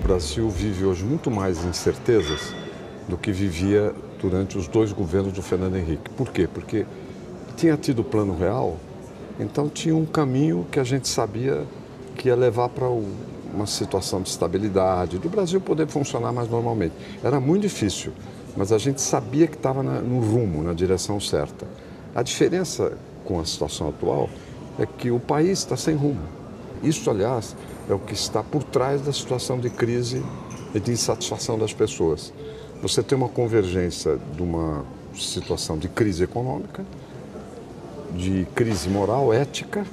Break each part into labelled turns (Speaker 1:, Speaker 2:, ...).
Speaker 1: Brasil vive hoje muito mais incertezas do que vivia durante os 2 governos do Fernando Henrique. Por quê? Porque tinha tido o Plano Real, então tinha um caminho que a gente sabia que ia levar para uma situação de estabilidade, do Brasil poder funcionar mais normalmente. Era muito difícil, mas a gente sabia que estava no rumo, na direção certa. A diferença com a situação atual é que o país está sem rumo. Isso, aliás, é o que está por trás da situação de crise e de insatisfação das pessoas. Você tem uma convergência de uma situação de crise econômica, de crise moral, ética.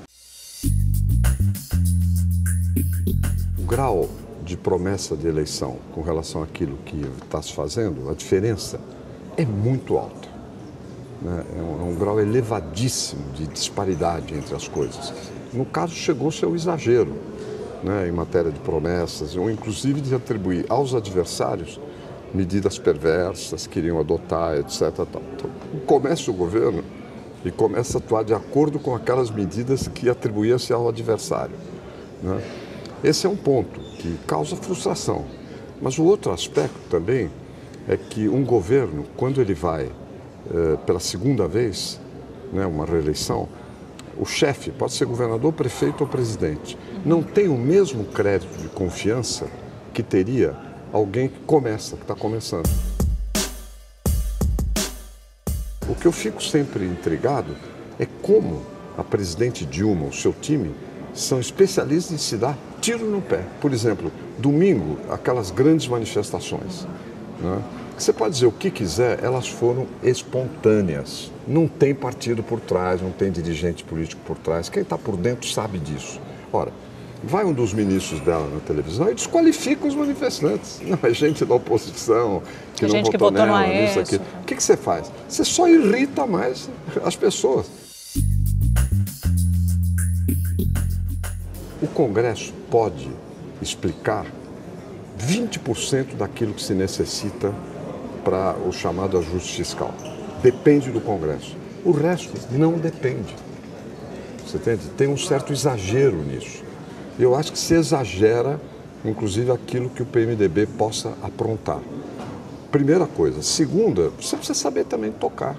Speaker 1: O grau de promessa de eleição com relação àquilo que está se fazendo, a diferença é muito alta. É um grau elevadíssimo de disparidade entre as coisas. No caso, chegou-se ao exagero, em matéria de promessas, ou inclusive de atribuir aos adversários medidas perversas, queriam adotar, etc. Então, começa o governo e começa a atuar de acordo com aquelas medidas que atribuía-se ao adversário. Esse é um ponto que causa frustração. Mas o outro aspecto também é que um governo, quando ele vai pela segunda vez, uma reeleição, o chefe pode ser governador, prefeito ou presidente. Não tem o mesmo crédito de confiança que teria alguém que está começando. O que eu fico sempre intrigado é como a presidente Dilma, o seu time, são especialistas em se dar tiro no pé. Por exemplo, domingo, aquelas grandes manifestações. Você pode dizer o que quiser, elas foram espontâneas. Não tem partido por trás, não tem dirigente político por trás. Quem está por dentro sabe disso. Ora, vai um dos ministros dela na televisão e desqualifica os manifestantes. Não, é gente da oposição, que não votou nela, nisso aqui. O que você faz? Você só irrita mais as pessoas. O Congresso pode explicar 20% daquilo que se necessita para o chamado ajuste fiscal. Depende do Congresso. O resto não depende. Você entende? Tem um certo exagero nisso. Eu acho que se exagera, inclusive, aquilo que o PMDB possa aprontar. Primeira coisa. Segunda, você precisa saber também tocar.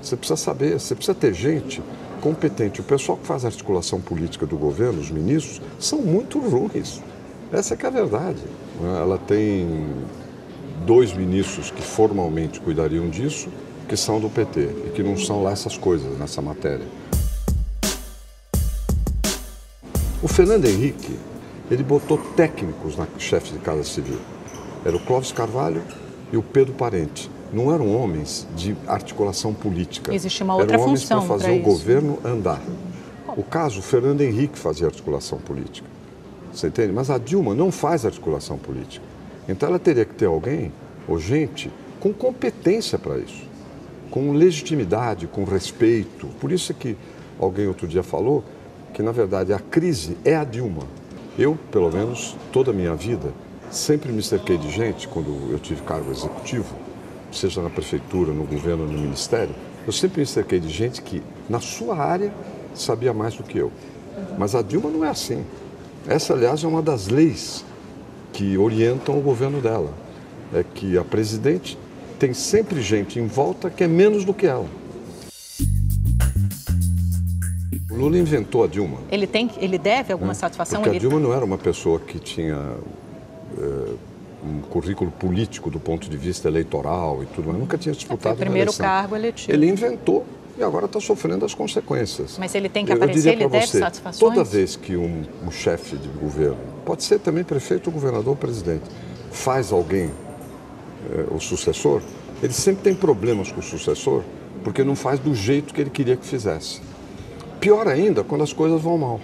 Speaker 1: Você precisa ter gente competente. O pessoal que faz a articulação política do governo, os ministros, são muito ruins. Essa que é a verdade. Ela tem 2 ministros que formalmente cuidariam disso, que são do PT e que não são lá essas coisas nessa matéria. O Fernando Henrique, ele botou técnicos na chefe de Casa Civil. Era o Clóvis Carvalho e o Pedro Parente. Não eram homens de articulação política.
Speaker 2: Existe uma outra função
Speaker 1: para fazer o governo andar. O caso, o Fernando Henrique fazia articulação política. Você entende? Mas a Dilma não faz articulação política. Então ela teria que ter alguém, ou gente, com competência para isso. Com legitimidade, com respeito. Por isso é que alguém outro dia falou que, na verdade, a crise é a Dilma. Eu, pelo menos, toda a minha vida, sempre me cerquei de gente, quando eu tive cargo executivo, seja na prefeitura, no governo, no ministério, eu sempre me cerquei de gente que, na sua área, sabia mais do que eu. Mas a Dilma não é assim. Essa, aliás, é uma das leis que orientam o governo dela. É que a presidente tem sempre gente em volta que é menos do que ela. O Lula inventou a Dilma.
Speaker 2: Ele deve alguma satisfação?
Speaker 1: Porque a Dilma não era uma pessoa que tinha um currículo político do ponto de vista eleitoral e tudo, mas nunca tinha disputado
Speaker 2: Foi o primeiro
Speaker 1: eleição.
Speaker 2: cargo eletivo.
Speaker 1: Ele inventou e agora está sofrendo as consequências.
Speaker 2: Mas ele tem que aparecer, ele deve satisfações?
Speaker 1: Toda vez que um chefe de governo, pode ser também prefeito, governador, presidente, faz alguém, o sucessor, ele sempre tem problemas com o sucessor, porque não faz do jeito que ele queria que fizesse. Pior ainda, quando as coisas vão mal.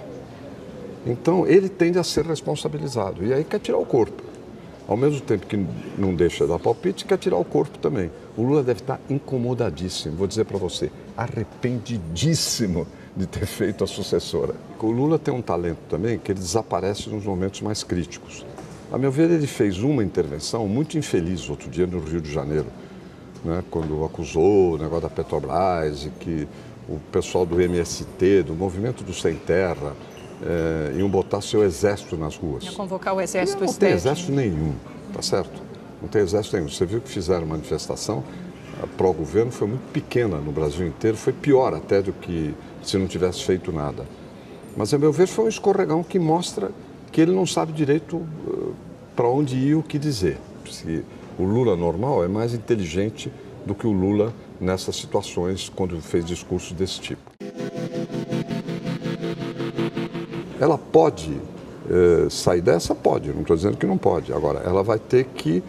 Speaker 1: Então, ele tende a ser responsabilizado. E aí quer tirar o corpo. Ao mesmo tempo que não deixa dar palpite, quer tirar o corpo também. O Lula deve estar incomodadíssimo, vou dizer para você, arrependidíssimo de ter feito a sucessora. O Lula tem um talento também que ele desaparece nos momentos mais críticos. A meu ver, ele fez uma intervenção muito infeliz outro dia no Rio de Janeiro, quando acusou o negócio da Petrobras e que o pessoal do MST, do Movimento do Sem Terra, iam botar seu exército nas ruas.
Speaker 2: Ia convocar o exército
Speaker 1: não tem exército nenhum, tá certo? Não tem exército nenhum. Você viu que fizeram manifestação pró-governo, foi muito pequena no Brasil inteiro, foi pior até do que se não tivesse feito nada. Mas, a meu ver, foi um escorregão que mostra que ele não sabe direito para onde ir e o que dizer. Se o Lula normal é mais inteligente do que o Lula nessas situações, quando fez discursos desse tipo. Ela pode sair dessa? Pode, não estou dizendo que não pode. Agora, ela vai ter que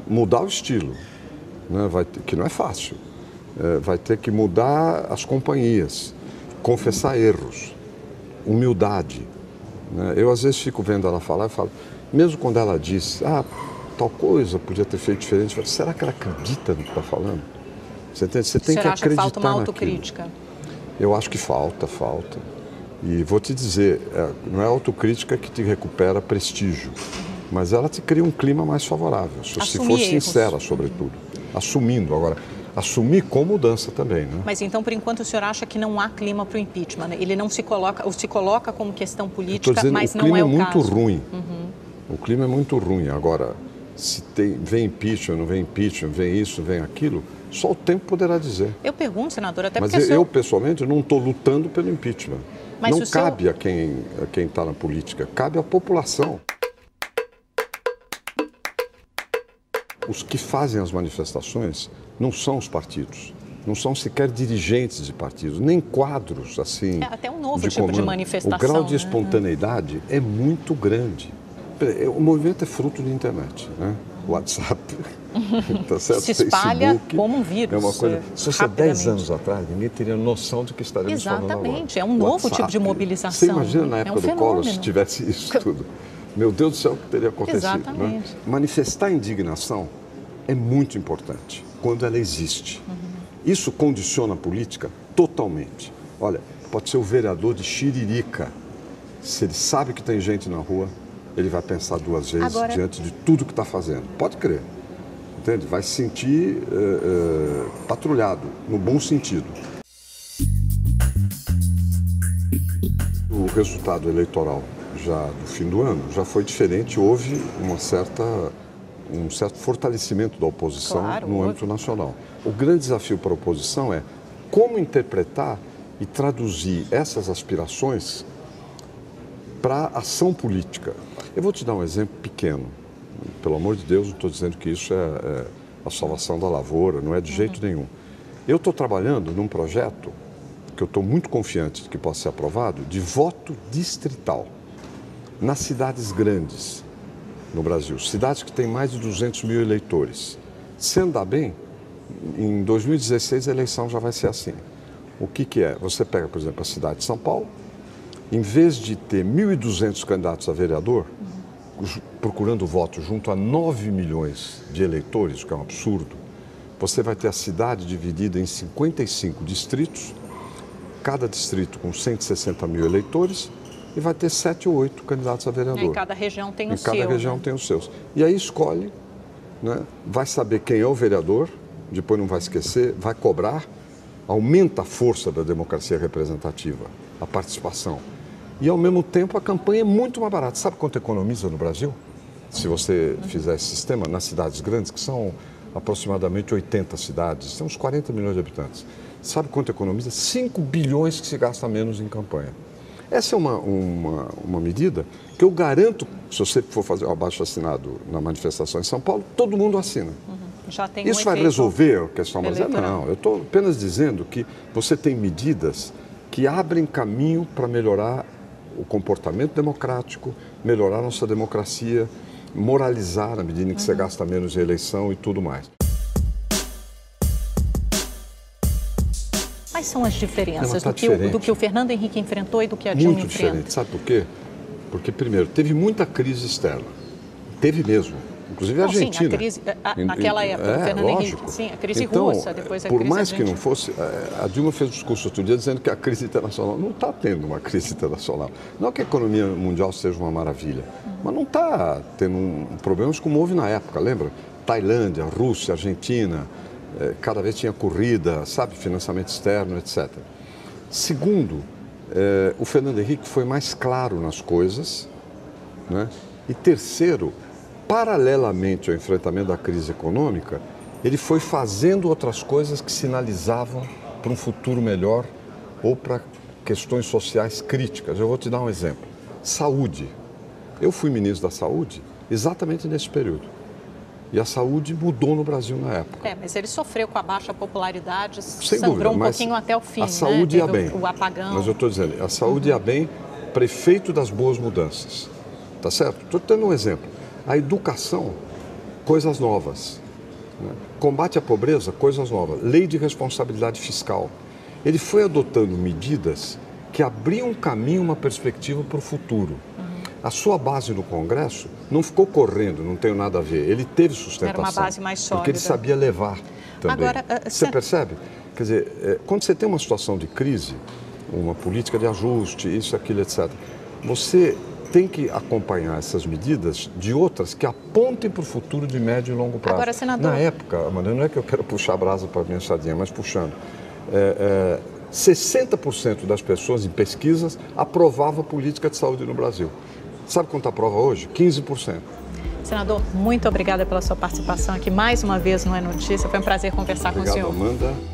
Speaker 1: mudar o estilo, né? Que não é fácil. Vai ter que mudar as companhias, confessar erros, humildade. Né? Eu, às vezes, fico vendo ela falar e falo, mesmo quando ela diz, tal coisa podia ter feito diferente, eu falo, será que ela acredita no que está falando? Você tem que acreditar naquilo. Você acha que falta uma
Speaker 2: autocrítica?
Speaker 1: Eu acho que falta. E vou te dizer, não é a autocrítica que te recupera prestígio, mas ela te cria um clima mais favorável, se for sincera, sobretudo. Assumindo. Agora, assumir com mudança também, né?
Speaker 2: Mas então, por enquanto, o senhor acha que não há clima para o impeachment, né? Ele não se coloca, ou se coloca como questão política, mas não é o caso. O clima é muito
Speaker 1: ruim. O clima é muito ruim. Agora, se vem impeachment, não vem impeachment, vem isso, vem aquilo, só o tempo poderá dizer.
Speaker 2: Eu pergunto, senador, até
Speaker 1: mas
Speaker 2: porque...
Speaker 1: eu, pessoalmente, não estou lutando pelo impeachment. Mas não cabe a quem está na política, cabe à população. Os que fazem as manifestações não são os partidos, não são sequer dirigentes de partidos, nem quadros assim.
Speaker 2: É até um novo tipo de manifestação.
Speaker 1: O grau de espontaneidade é muito grande. O movimento é fruto da internet, né? WhatsApp, tá certo?
Speaker 2: Se espalha
Speaker 1: Facebook,
Speaker 2: como um vírus.
Speaker 1: É uma coisa. Se fosse 10 anos atrás, ninguém teria noção de que estaríamos falando agora.
Speaker 2: Exatamente, é um novo tipo de mobilização.
Speaker 1: Você imagina na época do Collor se tivesse isso tudo? Meu Deus do céu, o que teria acontecido?
Speaker 2: Exatamente.
Speaker 1: Né? Manifestar indignação é muito importante quando ela existe. Isso condiciona a política totalmente. Olha, pode ser o vereador de Xiririca. Se ele sabe que tem gente na rua, ele vai pensar duas vezes diante de tudo que está fazendo. Pode crer. Entende? Vai se sentir patrulhado, no bom sentido. O resultado eleitoral já do fim do ano já foi diferente. Houve um certo fortalecimento da oposição no âmbito nacional. O grande desafio para a oposição é como interpretar e traduzir essas aspirações para ação política. Eu vou te dar um exemplo pequeno. Pelo amor de Deus, não estou dizendo que isso é a salvação da lavoura, não é de jeito nenhum. Eu estou trabalhando num projeto que eu estou muito confiante de que possa ser aprovado, de voto distrital, nas cidades grandes no Brasil, cidades que têm mais de 200 mil eleitores. Se andar bem, em 2016 a eleição já vai ser assim. O que é? Você pega, por exemplo, a cidade de São Paulo, em vez de ter 1.200 candidatos a vereador, procurando voto junto a 9 milhões de eleitores, o que é um absurdo, você vai ter a cidade dividida em 55 distritos, cada distrito com 160 mil eleitores, e vai ter 7 ou 8 candidatos a vereador.
Speaker 2: Em cada região tem o seu.
Speaker 1: Em cada região tem os seus. E aí escolhe, né, vai saber quem é o vereador, depois não vai esquecer, vai cobrar, aumenta a força da democracia representativa, a participação. E, ao mesmo tempo, a campanha é muito mais barata. Sabe quanto economiza no Brasil? Se você fizer esse sistema nas cidades grandes, que são aproximadamente 80 cidades, tem uns 40 milhões de habitantes. Sabe quanto economiza? 5 bilhões que se gasta menos em campanha. Essa é uma medida que eu garanto, se você for fazer o abaixo-assinado na manifestação em São Paulo, todo mundo assina.
Speaker 2: Já tem
Speaker 1: Isso vai resolver a questão, mas não. Eu estou apenas dizendo que você tem medidas que abrem caminho para melhorar o comportamento democrático, melhorar a nossa democracia, moralizar na medida em que você gasta menos em eleição e tudo mais.
Speaker 2: Quais são as diferenças do que o Fernando Henrique enfrentou e do que a Dilma enfrenta?
Speaker 1: Muito diferente. Sabe por quê? Porque, primeiro, teve muita crise externa. Teve mesmo. Inclusive a Argentina.
Speaker 2: Sim, a crise, naquela época, o Fernando Henrique. Sim, a crise russa, depois a crise
Speaker 1: por mais
Speaker 2: argentina.
Speaker 1: Que não fosse, a Dilma fez um discurso outro dia dizendo que a crise internacional não está tendo uma crise internacional. Não que a economia mundial seja uma maravilha, mas não está tendo problemas como houve na época, lembra? Tailândia, Rússia, Argentina, cada vez tinha corrida, sabe, financiamento externo, etc. Segundo, o Fernando Henrique foi mais claro nas coisas, né? E terceiro, paralelamente ao enfrentamento da crise econômica, ele foi fazendo outras coisas que sinalizavam para um futuro melhor ou para questões sociais críticas. Eu vou te dar um exemplo. Saúde. Eu fui ministro da Saúde exatamente nesse período. E a saúde mudou no Brasil na época.
Speaker 2: Mas ele sofreu com a baixa popularidade,
Speaker 1: sem
Speaker 2: sangrou
Speaker 1: dúvida,
Speaker 2: um pouquinho até o fim,
Speaker 1: a saúde ia bem.
Speaker 2: O apagão.
Speaker 1: Mas eu estou dizendo, a saúde ia bem, prefeito das boas mudanças. Tá certo? Estou dando um exemplo. A educação, coisas novas. Né? Combate à pobreza, coisas novas. Lei de responsabilidade fiscal. Ele foi adotando medidas que abriam um caminho, uma perspectiva para o futuro. A sua base no Congresso não ficou correndo, não tem nada a ver. Ele teve sustentação.
Speaker 2: Era uma base mais sólida.
Speaker 1: Porque ele sabia levar também.
Speaker 2: Agora,
Speaker 1: você percebe? Quer dizer, quando você tem uma situação de crise, uma política de ajuste, isso, aquilo, etc., você tem que acompanhar essas medidas de outras que apontem para o futuro de médio e longo prazo.
Speaker 2: Agora, senador...
Speaker 1: Na época, Amanda, não é que eu quero puxar a brasa para a minha sardinha, mas puxando. 60% das pessoas em pesquisas aprovavam a política de saúde no Brasil. Sabe quanto aprova hoje? 15%.
Speaker 2: Senador, muito obrigada pela sua participação aqui mais uma vez no É Notícia. Foi um prazer conversar com o senhor.
Speaker 1: Obrigado, Amanda.